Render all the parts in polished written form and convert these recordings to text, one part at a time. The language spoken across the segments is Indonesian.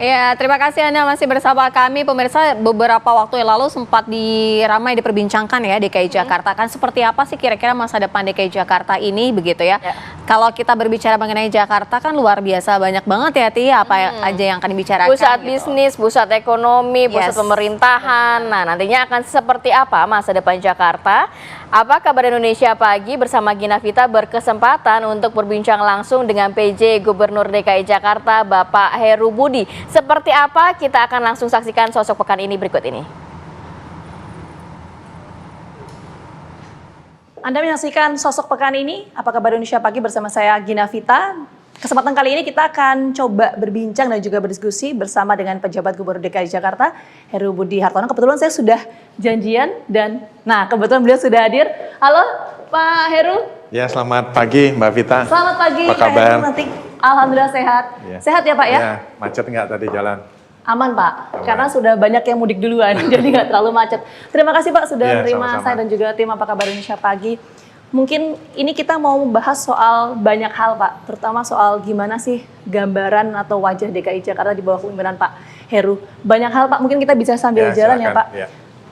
Ya, terima kasih Anda masih bersama kami. Pemirsa, beberapa waktu yang lalu sempat ramai diperbincangkan ya DKI Jakarta. Kan seperti apa sih kira-kira masa depan DKI Jakarta ini begitu ya. Kalau kita berbicara mengenai Jakarta kan luar biasa banyak banget ya Tia, apa aja yang akan dibicarakan. Pusat gitu. bisnis, pusat ekonomi, pusat pemerintahan. Nah, nantinya akan seperti apa masa depan Jakarta? Apa kabar Indonesia Pagi bersama Gina Vita berkesempatan untuk berbincang langsung dengan PJ Gubernur DKI Jakarta Bapak Heru Budi. Seperti apa? Kita akan langsung saksikan sosok pekan ini berikut ini. Anda menyaksikan sosok pekan ini, apa kabar Indonesia Pagi bersama saya Gina Vita. Kesempatan kali ini kita akan coba berbincang dan juga berdiskusi bersama dengan pejabat Gubernur DKI Jakarta, Heru Budi Hartono. Kebetulan saya sudah janjian dan kebetulan beliau sudah hadir. Halo Pak Heru. Ya, selamat pagi Mbak Vita. Selamat pagi. Apa kabar? Alhamdulillah sehat. Ya. Sehat ya Pak ya? Ya, macet nggak tadi jalan? Aman Pak, Aman. karena sudah banyak yang mudik duluan, jadi nggak terlalu macet. Terima kasih Pak sudah Ya, menerima sama-sama. saya dan juga tim Apa Kabar Indonesia Pagi. Mungkin ini kita mau membahas soal banyak hal Pak, terutama soal gimana sih gambaran atau wajah DKI Jakarta di bawah kepemimpinan Pak Heru. Banyak hal Pak, mungkin kita bisa sambil jalan ya silakan. Pak. Ya.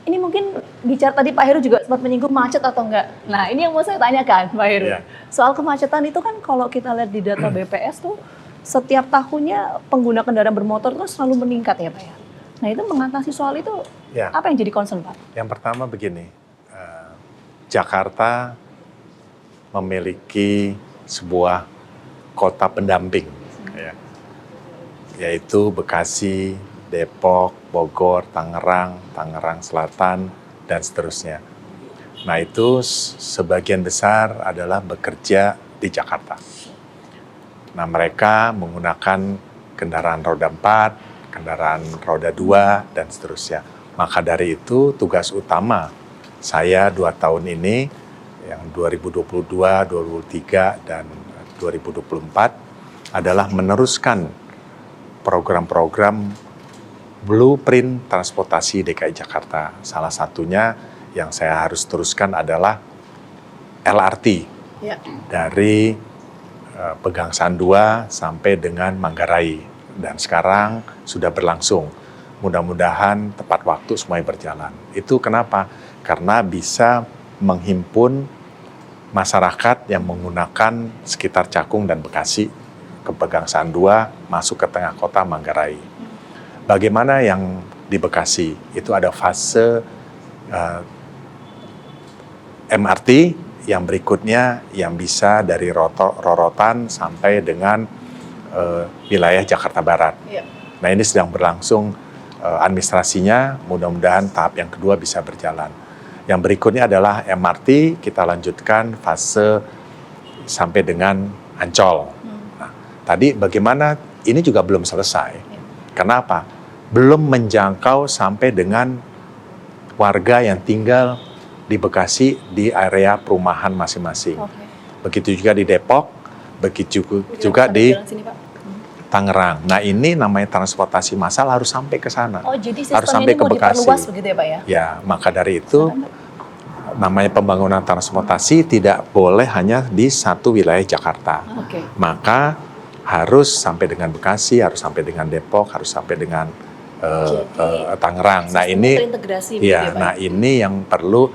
Ini mungkin bicara tadi Pak Heru juga sempat menyinggung macet atau enggak. Nah ini yang mau saya tanyakan Pak Heru. Ya. Soal kemacetan itu kan kalau kita lihat di data BPS tuh setiap tahunnya pengguna kendaraan bermotor tuh selalu meningkat ya Pak ya. Nah itu mengatasi soal itu Ya. apa yang jadi concern Pak? Yang pertama begini, Jakarta memiliki sebuah kota pendamping, yaitu Bekasi, Depok, Bogor, Tangerang, Tangerang Selatan, dan seterusnya. Nah itu sebagian besar adalah bekerja di Jakarta. Nah mereka menggunakan kendaraan roda 4, kendaraan roda 2, dan seterusnya. Maka dari itu tugas utama saya 2 tahun ini, yang 2022, 2023, dan 2024 adalah meneruskan program-program blueprint transportasi DKI Jakarta. Salah satunya yang saya harus teruskan adalah LRT dari Pegangsaan 2 sampai dengan Manggarai. Dan sekarang sudah berlangsung. Mudah-mudahan tepat waktu semuanya berjalan. Itu kenapa? Karena bisa menghimpun masyarakat yang menggunakan sekitar Cakung dan Bekasi ke Pegangsaan 2 masuk ke tengah kota Manggarai. Bagaimana yang di Bekasi? Itu ada fase MRT yang berikutnya yang bisa dari Rorotan sampai dengan wilayah Jakarta Barat. Nah ini sedang berlangsung administrasinya, mudah-mudahan tahap yang kedua bisa berjalan. Yang berikutnya adalah MRT, kita lanjutkan fase sampai dengan Ancol. Nah, tadi bagaimana ini juga belum selesai. Kenapa? Belum menjangkau sampai dengan warga yang tinggal di Bekasi di area perumahan masing-masing. Begitu juga di Depok, begitu juga di Tangerang. Nah ini namanya transportasi massal harus sampai ke sana. Oh jadi harus sistem sampai ini ke mau Bekasi. diperluas begitu ya Pak ya? Ya, maka dari itu namanya pembangunan transportasi tidak boleh hanya di satu wilayah Jakarta. Maka harus sampai dengan Bekasi, harus sampai dengan Depok, harus sampai dengan Tangerang. Nah ini, ya, nah ini yang perlu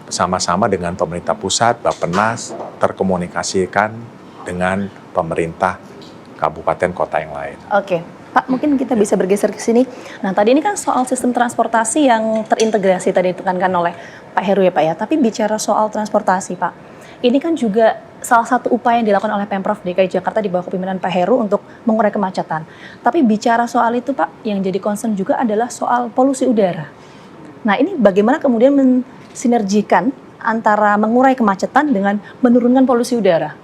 bersama-sama dengan pemerintah pusat, Bappenas, terkomunikasikan dengan pemerintah kabupaten kota yang lain. Oke, Pak mungkin kita bisa bergeser ke sini. Nah tadi ini kan soal sistem transportasi yang terintegrasi tadi ditekankan oleh Pak Heru ya Pak ya. Tapi bicara soal transportasi Pak, ini kan juga salah satu upaya yang dilakukan oleh Pemprov DKI Jakarta di bawah kepemimpinan Pak Heru untuk mengurai kemacetan. Tapi bicara soal itu Pak, yang jadi concern juga adalah soal polusi udara. Nah ini bagaimana kemudian mensinergikan antara mengurai kemacetan dengan menurunkan polusi udara?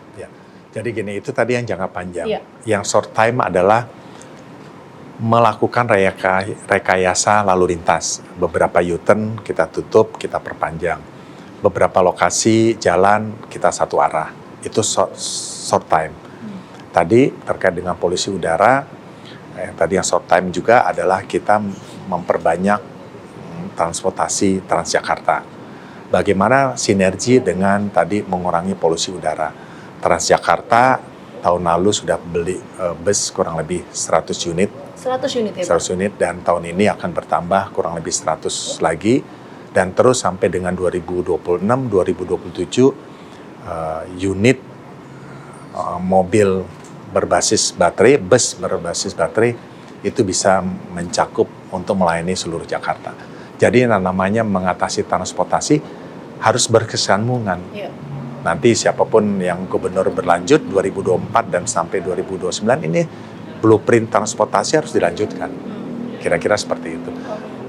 Jadi gini, itu tadi yang jangka panjang. Yang short time adalah melakukan rekayasa lalu lintas. Beberapa U-turn kita tutup, kita perpanjang. Beberapa lokasi jalan kita satu arah. Itu short time. Tadi terkait dengan polusi udara, tadi yang short time juga adalah kita memperbanyak transportasi Transjakarta. Bagaimana sinergi dengan tadi mengurangi polusi udara. Transjakarta tahun lalu sudah beli bus kurang lebih 100 unit 100 unit ya, 100 unit, dan tahun ini akan bertambah kurang lebih 100 lagi, dan terus sampai dengan 2026-2027 unit mobil berbasis baterai, bus berbasis baterai itu bisa mencakup untuk melayani seluruh Jakarta. Jadi namanya mengatasi transportasi harus berkesinambungan. Nanti siapapun yang gubernur berlanjut 2024 dan sampai 2029 ini blueprint transportasi harus dilanjutkan. Kira-kira seperti itu.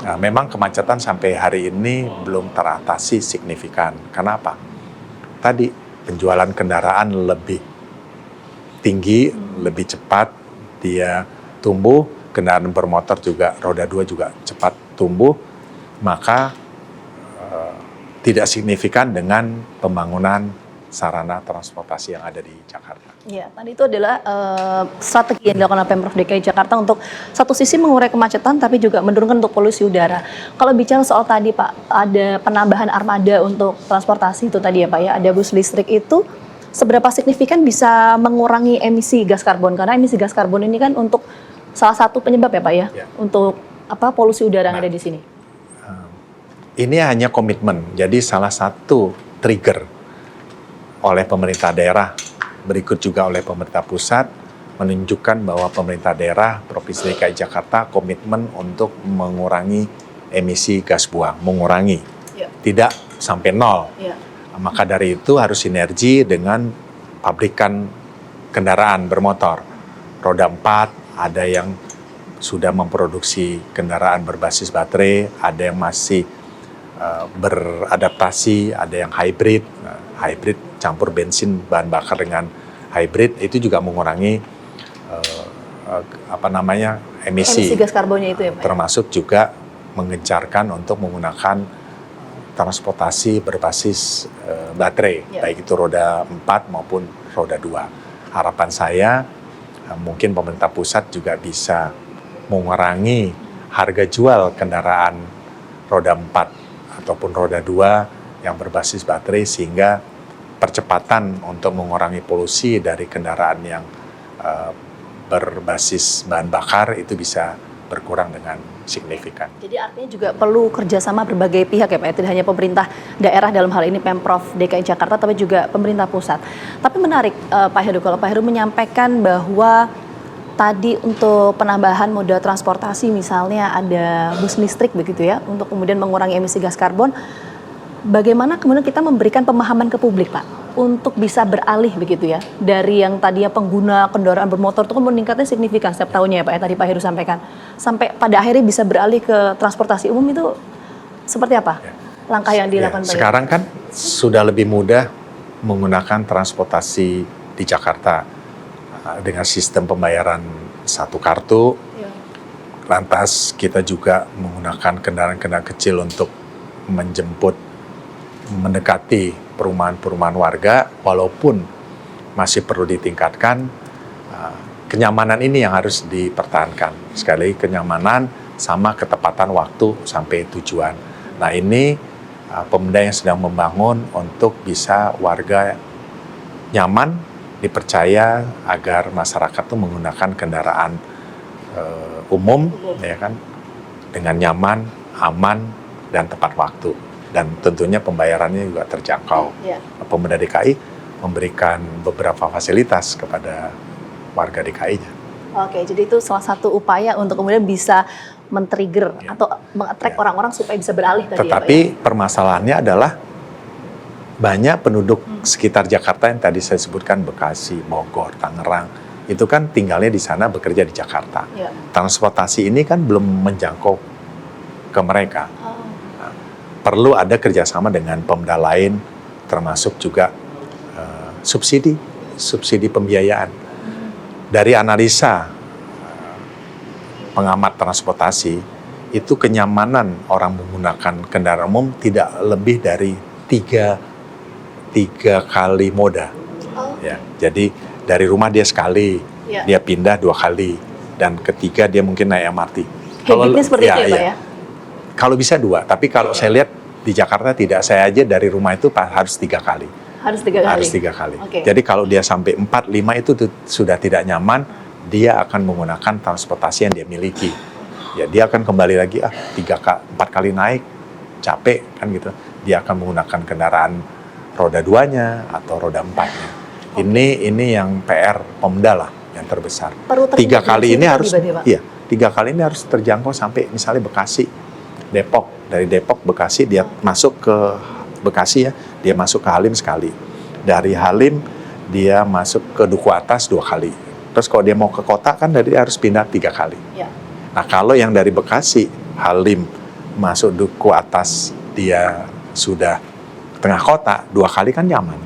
Nah, memang kemacetan sampai hari ini belum teratasi signifikan. Karena apa? Tadi penjualan kendaraan lebih tinggi, lebih cepat dia tumbuh, kendaraan bermotor juga roda 2 juga cepat tumbuh, maka tidak signifikan dengan pembangunan sarana transportasi yang ada di Jakarta. Ya, tadi itu adalah strategi yang dilakukan oleh Pemprov DKI Jakarta untuk satu sisi mengurai kemacetan, tapi juga menurunkan untuk polusi udara. Kalau bicara soal tadi Pak, ada penambahan armada untuk transportasi itu tadi ya Pak ya, ada bus listrik itu, seberapa signifikan bisa mengurangi emisi gas karbon? Karena emisi gas karbon ini kan untuk salah satu penyebab ya Pak ya, untuk polusi udara yang ada di sini. Ini hanya komitmen, jadi salah satu trigger oleh pemerintah daerah, berikut juga oleh pemerintah pusat, menunjukkan bahwa pemerintah daerah Provinsi DKI Jakarta komitmen untuk mengurangi emisi gas buang, mengurangi, tidak sampai nol. Maka dari itu harus sinergi dengan pabrikan kendaraan bermotor. Roda 4, ada yang sudah memproduksi kendaraan berbasis baterai, ada yang masih beradaptasi, ada yang hybrid, hybrid campur bensin bahan bakar dengan hybrid, itu juga mengurangi emisi gas karbonnya itu ya Pak. Termasuk juga mengencarkan untuk menggunakan transportasi berbasis baterai, baik itu roda 4 maupun roda 2. Harapan saya mungkin pemerintah pusat juga bisa mengurangi harga jual kendaraan roda 4 ataupun roda 2 yang berbasis baterai, sehingga percepatan untuk mengurangi polusi dari kendaraan yang berbasis bahan bakar itu bisa berkurang dengan signifikan. Jadi artinya juga perlu kerjasama berbagai pihak ya Pak, tidak hanya pemerintah daerah dalam hal ini Pemprov DKI Jakarta, tapi juga pemerintah pusat. Tapi menarik Pak Heru, kalau Pak Heru menyampaikan bahwa tadi untuk penambahan moda transportasi misalnya ada bus listrik begitu ya, untuk kemudian mengurangi emisi gas karbon. Bagaimana kemudian kita memberikan pemahaman ke publik Pak, untuk bisa beralih begitu ya, dari yang tadinya pengguna kendaraan bermotor itu kan meningkatnya signifikan setiap tahunnya ya Pak ya, tadi Pak Heru sampaikan, sampai pada akhirnya bisa beralih ke transportasi umum, itu seperti apa langkah yang dilakukan Pak? Sekarang kan sudah lebih mudah menggunakan transportasi di Jakarta dengan sistem pembayaran satu kartu. Lantas kita juga menggunakan kendaraan-kendaraan kecil untuk menjemput mendekati perumahan-perumahan warga, walaupun masih perlu ditingkatkan. Kenyamanan ini yang harus dipertahankan. Sekali lagi, kenyamanan sama ketepatan waktu sampai tujuan. Nah ini Pemda yang sedang membangun untuk bisa warga nyaman, dipercaya agar masyarakat tuh menggunakan kendaraan umum, ya kan, dengan nyaman, aman, dan tepat waktu. Dan tentunya pembayarannya juga terjangkau. Pemda DKI memberikan beberapa fasilitas kepada warga DKI-nya. Oke, jadi itu salah satu upaya untuk kemudian bisa men-trigger atau meng-attract orang-orang supaya bisa beralih tadi. Tetapi ya, Pak, permasalahannya adalah banyak penduduk sekitar Jakarta yang tadi saya sebutkan, Bekasi, Bogor, Tangerang, itu kan tinggalnya di sana, bekerja di Jakarta. Transportasi ini kan belum menjangkau ke mereka. Perlu ada kerjasama dengan Pemda lain, termasuk juga subsidi pembiayaan. Dari analisa pengamat transportasi, itu kenyamanan orang menggunakan kendaraan umum tidak lebih dari tiga kali moda. Ya, jadi dari rumah dia sekali, dia pindah 2 kali, dan ketiga dia mungkin naik MRT. Habitnya seperti itu ya Pak ya? Kalau bisa 2, tapi kalau saya lihat di Jakarta tidak, saya aja dari rumah itu harus 3 kali. Harus 3 kali? Harus 3 kali. Jadi kalau dia sampai 4, 5 itu sudah tidak nyaman, dia akan menggunakan transportasi yang dia miliki. Ya dia akan kembali lagi 4 kali naik, capek kan gitu. Dia akan menggunakan kendaraan roda 2-nya atau roda 4-nya. Ini yang PR Pemda lah yang terbesar. Perlu 3 kali ini harus, berarti, Pak? iya, 3 kali ini harus terjangkau sampai misalnya Bekasi, Depok. Dari Depok Bekasi dia masuk ke Bekasi ya, dia masuk ke Halim sekali. Dari Halim dia masuk ke Duku Atas 2 kali. Terus kalau dia mau ke kota kan dia harus pindah 3 kali. Ya. Nah kalau yang dari Bekasi, Halim, masuk Duku Atas, dia sudah tengah kota, 2 kali kan nyaman.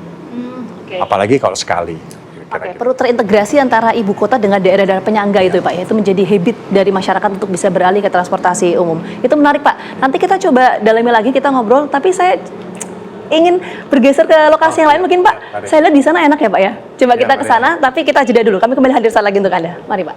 Okay. Apalagi kalau sekali. Oke, perlu terintegrasi antara ibu kota dengan daerah-daerah penyangga itu Pak ya. Itu menjadi habit dari masyarakat untuk bisa beralih ke transportasi umum. Itu menarik Pak. Nanti kita coba dalami lagi, kita ngobrol. Tapi saya ingin bergeser ke lokasi yang lain mungkin Pak. Saya lihat di sana enak ya Pak ya. Coba kita ke sana, tapi kita jeda dulu. Kami kembali hadir saat lagi untuk Anda. Mari Pak.